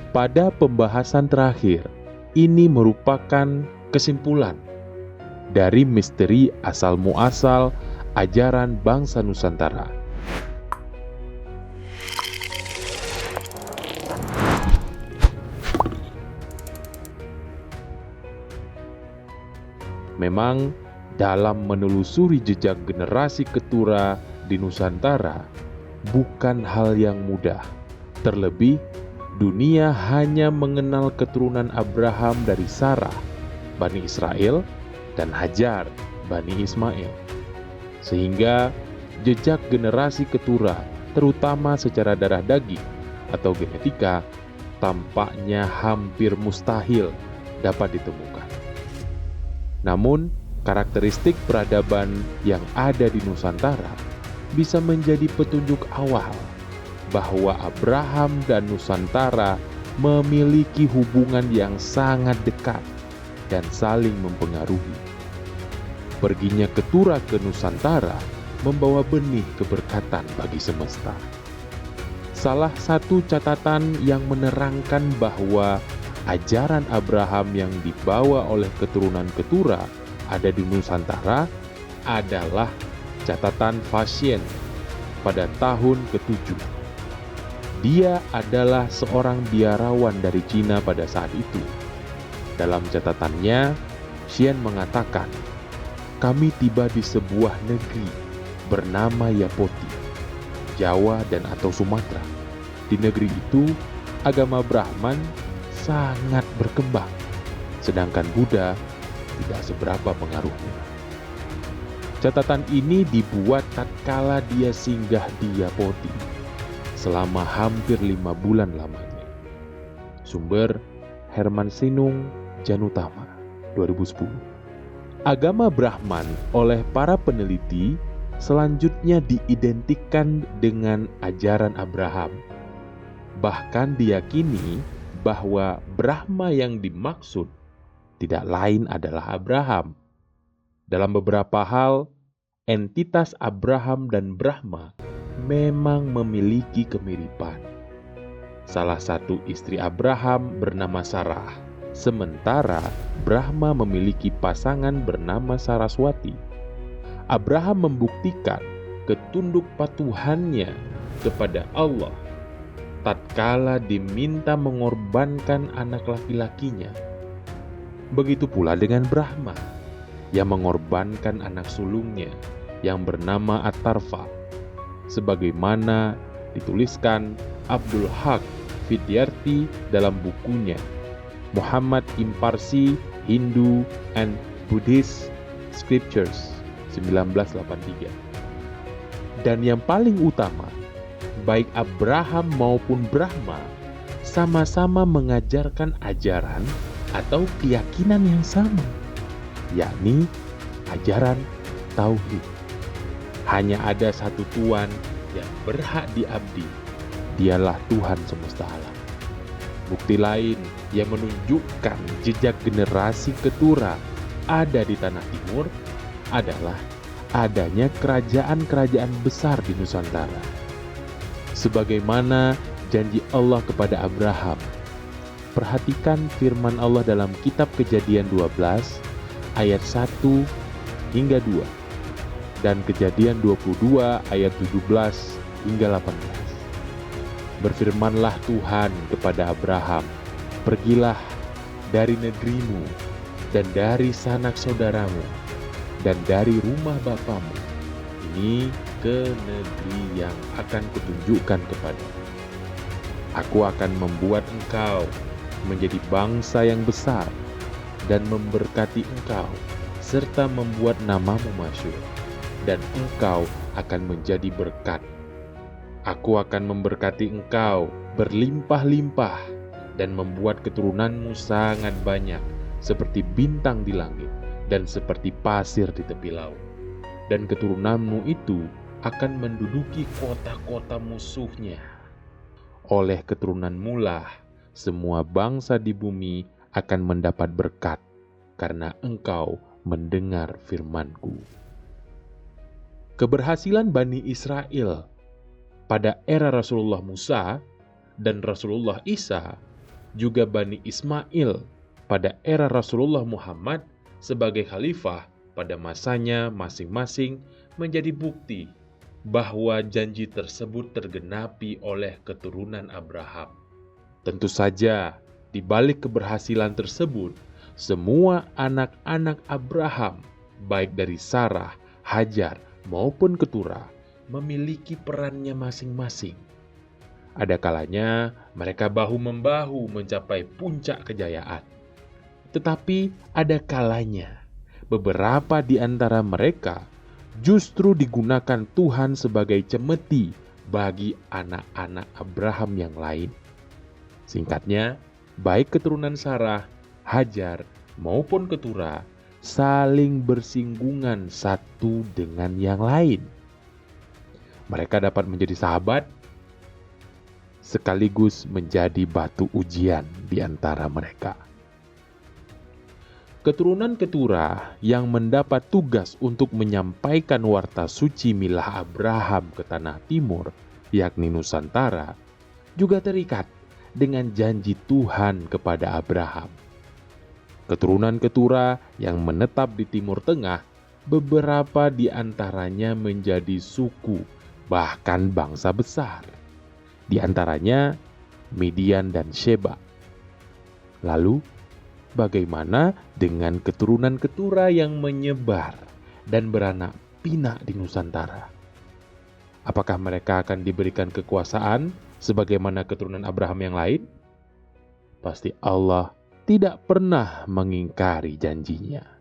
Pada pembahasan terakhir, ini merupakan kesimpulan dari misteri asal-muasal ajaran bangsa Nusantara. Memang dalam menelusuri jejak generasi ketura di Nusantara bukan hal yang mudah. Terlebih, dunia hanya mengenal keturunan Abraham dari Sarah, Bani Israel, dan Hajar, Bani Ismail. Sehingga jejak generasi ketura, terutama secara darah daging atau genetika, tampaknya hampir mustahil dapat ditemukan. Namun, karakteristik peradaban yang ada di Nusantara bisa menjadi petunjuk awal bahwa Abraham dan Nusantara memiliki hubungan yang sangat dekat dan saling mempengaruhi. Perginya ketura ke Nusantara membawa benih keberkatan bagi semesta. Salah satu catatan yang menerangkan bahwa ajaran Abraham yang dibawa oleh keturunan ketura ada di Nusantara adalah catatan Faxian pada tahun ke-7. Dia adalah seorang biarawan dari Cina pada saat itu. Dalam catatannya, Xian mengatakan, "Kami tiba di sebuah negeri bernama Yapoti, Jawa dan atau Sumatera. Di negeri itu, agama Brahman sangat berkembang, sedangkan Buddha tidak seberapa pengaruhnya." Catatan ini dibuat tatkala dia singgah di Yapoti selama hampir 5 bulan lamanya. Sumber Herman Sinung, Janutama, 2010. Agama Brahman oleh para peneliti selanjutnya diidentikan dengan ajaran Abraham. Bahkan diyakini bahwa Brahma yang dimaksud tidak lain adalah Abraham. Dalam beberapa hal, entitas Abraham dan Brahma memang memiliki kemiripan. Salah satu istri Abraham bernama Sarah, sementara Brahma memiliki pasangan bernama Saraswati. Abraham membuktikan ketundukpatuhannya kepada Allah tatkala diminta mengorbankan anak laki-lakinya. Begitu pula dengan Brahma yang mengorbankan anak sulungnya yang bernama Atarfa, sebagaimana dituliskan Abdul Haq Vidyarthi dalam bukunya Muhammad in Parsi, Hindu and Buddhist Scriptures 1983. Dan yang paling utama, baik Abraham maupun Brahma sama-sama mengajarkan ajaran atau keyakinan yang sama, yakni ajaran tauhid. Hanya ada satu Tuhan yang berhak diabdi, dialah Tuhan semesta alam. Bukti lain yang menunjukkan jejak generasi ketura ada di tanah timur adalah adanya kerajaan-kerajaan besar di Nusantara. Sebagaimana janji Allah kepada Abraham. Perhatikan firman Allah dalam kitab Kejadian 12 ayat 1 hingga 2 dan Kejadian 22 ayat 17 hingga 18. Berfirmanlah Tuhan kepada Abraham, "Pergilah dari negerimu dan dari sanak saudaramu dan dari rumah bapamu ini ke negeri yang akan kutunjukkan kepadamu. Aku akan membuat engkau menjadi bangsa yang besar dan memberkati engkau serta membuat namamu masyhur, dan engkau akan menjadi berkat. Aku akan memberkati engkau berlimpah-limpah dan membuat keturunanmu sangat banyak seperti bintang di langit dan seperti pasir di tepi laut. Dan keturunanmu itu akan menduduki kota-kota musuhnya. Oleh keturunanmu lah semua bangsa di bumi akan mendapat berkat karena engkau mendengar firman-Ku." Keberhasilan Bani Israel pada era Rasulullah Musa dan Rasulullah Isa juga Bani Ismail pada era Rasulullah Muhammad sebagai khalifah pada masanya masing-masing menjadi bukti bahwa janji tersebut tergenapi oleh keturunan Abraham. Tentu saja, di balik keberhasilan tersebut, semua anak-anak Abraham, baik dari Sarah, Hajar, maupun Keturah, memiliki perannya masing-masing. Ada kalanya mereka bahu-membahu mencapai puncak kejayaan. Tetapi ada kalanya beberapa di antara mereka justru digunakan Tuhan sebagai cemeti bagi anak-anak Abraham yang lain. Singkatnya, baik keturunan Sarah, Hajar, maupun Keturah saling bersinggungan satu dengan yang lain. Mereka dapat menjadi sahabat, sekaligus menjadi batu ujian di antara mereka. Keturunan Keturah yang mendapat tugas untuk menyampaikan warta suci milah Abraham ke tanah timur, yakni Nusantara, juga terikat dengan janji Tuhan kepada Abraham. Keturunan Keturah yang menetap di Timur Tengah, beberapa di antaranya menjadi suku, bahkan bangsa besar. Di antaranya Midian dan Sheba. Lalu, bagaimana dengan keturunan Keturah yang menyebar dan beranak pinak di Nusantara? Apakah mereka akan diberikan kekuasaan sebagaimana keturunan Abraham yang lain? Pasti Allah tidak pernah mengingkari janjinya.